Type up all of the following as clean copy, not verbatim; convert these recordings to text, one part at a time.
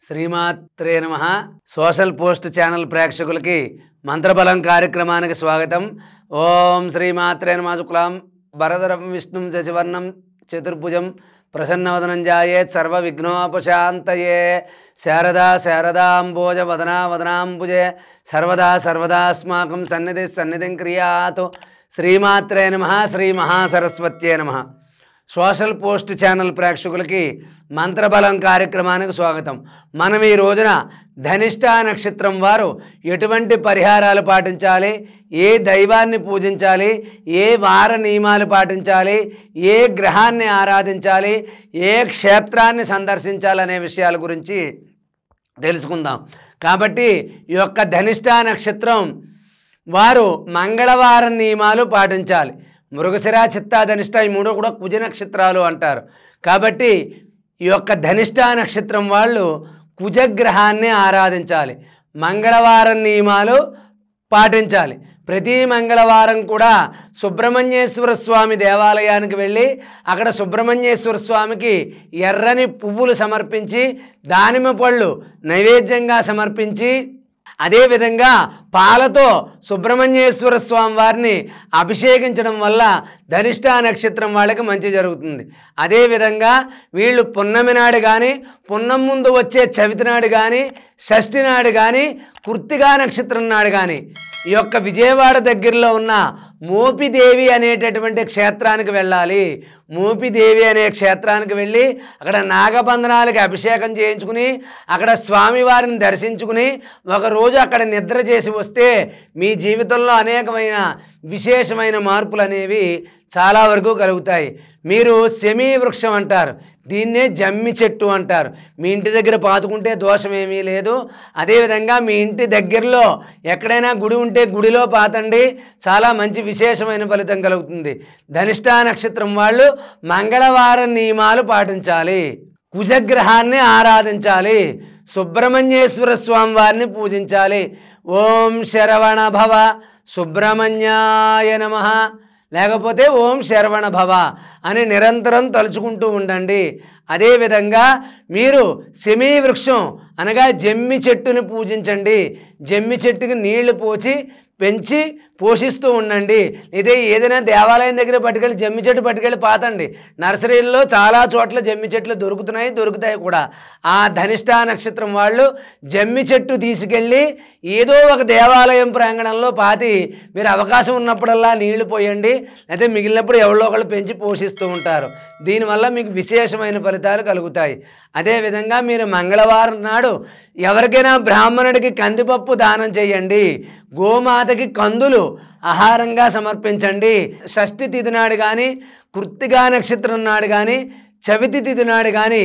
శ్రీమాత్రే నమః. Social post channel ప్రేక్షకులకి మంత్రబలం కార్యక్రమానికి స్వాగతం. ఓం శ్రీమాత్రే నమః. శుక్లాం వరదరం విష్ణుం శశివర్ణం చతుర్భుజం ప్రసన్నవదనం ధ్యాయేత్ సర్వ విఘ్నోపశాంతయే. శారదా శారదాంబోజ వదనా వదనాంబుజే సర్వదా సర్వదాస్మాకం సన్నిధిం క్రియాతు. శ్రీమాత్రే నమః. శ్రీ మహాసరస్వత్యే నమః. సోషల్ పోస్ట్ ఛానల్ ప్రేక్షకులకి మంత్రబలం కార్యక్రమానికి స్వాగతం. మనం ఈ రోజున ధనిష్ఠా నక్షత్రం వారు ఎటువంటి పరిహారాలు పాటించాలి, ఏ దైవాన్ని పూజించాలి, ఏ వార నియమాలు పాటించాలి, ఏ గ్రహాన్ని ఆరాధించాలి, ఏ క్షేత్రాన్ని సందర్శించాలనే విషయాల గురించి తెలుసుకుందాం. కాబట్టి ఈ యొక్క ధనిష్ఠా నక్షత్రం వారు మంగళవారం నియమాలు పాటించాలి. మృగశిర, చిత్తా, ధనిష్ట ఈ మూడు కూడా కుజ నక్షత్రాలు అంటారు. కాబట్టి ఈ యొక్క ధనిష్ఠా నక్షత్రం వాళ్ళు కుజగ్రహాన్ని ఆరాధించాలి, మంగళవారం నియమాలు పాటించాలి. ప్రతి మంగళవారం కూడా సుబ్రహ్మణ్యేశ్వర స్వామి దేవాలయానికి వెళ్ళి అక్కడ సుబ్రహ్మణ్యేశ్వర స్వామికి ఎర్రని పువ్వులు సమర్పించి దానిమ్మ పళ్ళు నైవేద్యంగా సమర్పించి అదేవిధంగా పాలతో సుబ్రహ్మణ్యేశ్వర స్వామి వారిని అభిషేకించడం వల్ల ధనిష్ఠా నక్షత్రం వాళ్ళకి మంచి జరుగుతుంది. అదేవిధంగా వీళ్ళు పున్నమి నాడు కానీ, పున్నం ముందు వచ్చే చవితి నాడు కానీ, షష్ఠి నాడు కానీ, కృత్తికా నక్షత్రం నాడు కానీ ఈ యొక్క విజయవాడ దగ్గరలో ఉన్న మోపిదేవి అనేటటువంటి క్షేత్రానికి వెళ్ళాలి. మోపిదేవి అనే క్షేత్రానికి వెళ్ళి అక్కడ నాగబంధనాలకి అభిషేకం చేయించుకుని అక్కడ స్వామివారిని దర్శించుకుని ఒకరోజు అక్కడ నిద్ర చేసి వస్తే మీ జీవితంలో అనేకమైన విశేషమైన మార్పులు అనేవి చాలా వరకు కలుగుతాయి. మీరు శమీ వృక్షం అంటారు, దీన్నే జమ్మి చెట్టు అంటారు. మీ ఇంటి దగ్గర పాతుకుంటే దోషం ఏమీ లేదు. అదేవిధంగా మీ ఇంటి దగ్గరలో ఎక్కడైనా గుడి ఉంటే గుడిలో పాతండి, చాలా మంచి విశేషమైన ఫలితం కలుగుతుంది. ధనిష్ఠా నక్షత్రం వాళ్ళు మంగళవారం నియమాలు పాటించాలి, కుజగ్రహాన్ని ఆరాధించాలి, సుబ్రహ్మణ్యేశ్వర స్వామి వారిని పూజించాలి. ఓం శరవణ భవ సుబ్రహ్మణ్యాయ నమః లేకపోతే ఓం శరవణ భవ అని నిరంతరం తలుచుకుంటూ ఉండండి. అదేవిధంగా మీరు శమీ వృక్షం అనగా జమ్మి చెట్టుని పూజించండి. జమ్మి చెట్టుకి నీళ్లు పోసి పెంచి పోషిస్తూ ఉండండి. ఇదే ఏదైనా దేవాలయం దగ్గర పట్టుకెళ్ళి జమ్మి చెట్టు పట్టుకెళ్ళి పాతండి. నర్సరీల్లో చాలా చోట్ల జమ్మి చెట్లు దొరుకుతాయి కూడా. ఆ ధనిష్ఠా నక్షత్రం వాళ్ళు జమ్మి చెట్టు తీసుకెళ్ళి ఏదో ఒక దేవాలయం ప్రాంగణంలో పాతి మీరు అవకాశం ఉన్నప్పుడల్లా నీళ్లు పోయండి. అయితే మిగిలినప్పుడు ఎవరో ఒకళ్ళు పెంచి పోషిస్తూ ఉంటారు. దీనివల్ల మీకు విశేషమైన ఫలితాలు కలుగుతాయి. అదేవిధంగా మీరు మంగళవారం నాడు ఎవరికైనా బ్రాహ్మణుడికి కందిపప్పు దానం చేయండి. గోమాతకి కందులు ఆహారంగా సమర్పించండి. షష్ఠి తిథి నాడు కానీ, కృత్తికా నక్షత్రం నాడు కానీ, చవితి తిథి నాడు కానీ,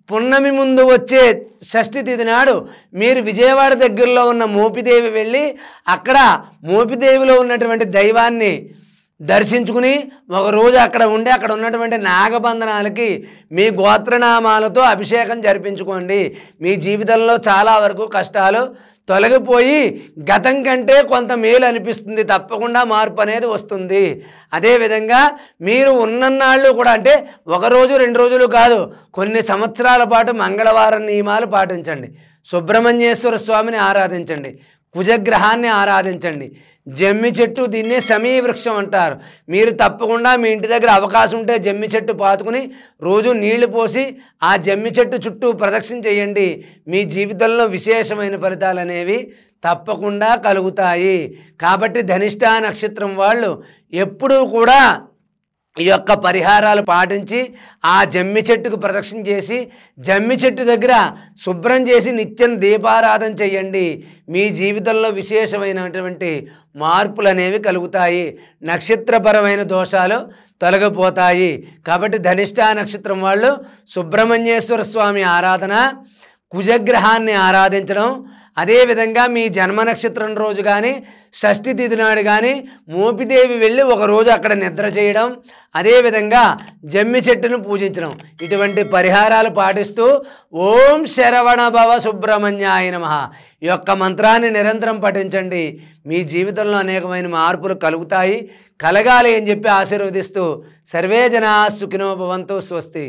పున్నమి ముందు వచ్చే షష్ఠి తిథి నాడు మీరు విజయవాడ దగ్గరలో ఉన్న మోపిదేవి వెళ్ళి అక్కడ మోపిదేవిలో ఉన్నటువంటి దైవాన్ని దర్శించుకుని ఒకరోజు అక్కడ ఉండి అక్కడ ఉన్నటువంటి నాగబంధనాలకి మీ గోత్రనామాలతో అభిషేకం జరిపించుకోండి. మీ జీవితంలో చాలా వరకు కష్టాలు తొలగిపోయి గతం కంటే కొంత మేలు అనిపిస్తుంది. తప్పకుండా మార్పు అనేది వస్తుంది. అదేవిధంగా మీరు ఉన్నన్నాళ్ళు కూడా అంటే ఒకరోజు 2 రోజులు కాదు, కొన్ని సంవత్సరాల పాటు మంగళవారం నియమాలు పాటించండి. సుబ్రహ్మణ్యేశ్వర స్వామిని ఆరాధించండి, కుజగ్రహాన్ని ఆరాధించండి. జమ్మి చెట్టు దీన్నే శమీ వృక్షం అంటారు. మీరు తప్పకుండా మీ ఇంటి దగ్గర అవకాశం ఉంటే జమ్మి చెట్టు పాతుకుని రోజు నీళ్లు పోసి ఆ జమ్మి చెట్టు చుట్టూ ప్రదక్షిణ చేయండి. మీ జీవితంలో విశేషమైన ఫలితాలు అనేవి తప్పకుండా కలుగుతాయి. కాబట్టి ధనిష్ఠా నక్షత్రం వాళ్ళు ఎప్పుడూ కూడా ఈ యొక్క పరిహారాలు పాటించి ఆ జమ్మి చెట్టుకు ప్రదక్షిణ చేసి జమ్మి చెట్టు దగ్గర శుభ్రం చేసి నిత్యం దీపారాధన చేయండి. మీ జీవితంలో విశేషమైనటువంటి మార్పులు అనేవి కలుగుతాయి. నక్షత్రపరమైన దోషాలు తొలగిపోతాయి. కాబట్టి ధనిష్ఠా నక్షత్రం వాళ్ళు సుబ్రహ్మణ్యేశ్వర స్వామి ఆరాధన, కుజగ్రహాన్ని ఆరాధించడం, అదేవిధంగా మీ జన్మ నక్షత్రం రోజు కానీ, షష్ఠి తిథి నాడు కానీ మోపిదేవి వెళ్ళి ఒకరోజు అక్కడ నిద్ర చేయడం, అదేవిధంగా జమ్మి చెట్టును పూజించడం, ఇటువంటి పరిహారాలు పాటిస్తూ ఓం శరవణ భవ సుబ్రహ్మణ్యాయ నమః ఈ యొక్క మంత్రాన్ని నిరంతరం పఠించండి. మీ జీవితంలో అనేకమైన మార్పులు కలుగుతాయి. కలగాలి అని చెప్పి ఆశీర్వదిస్తూ సర్వే జనా సుఖినో భవంతు. స్వస్తి.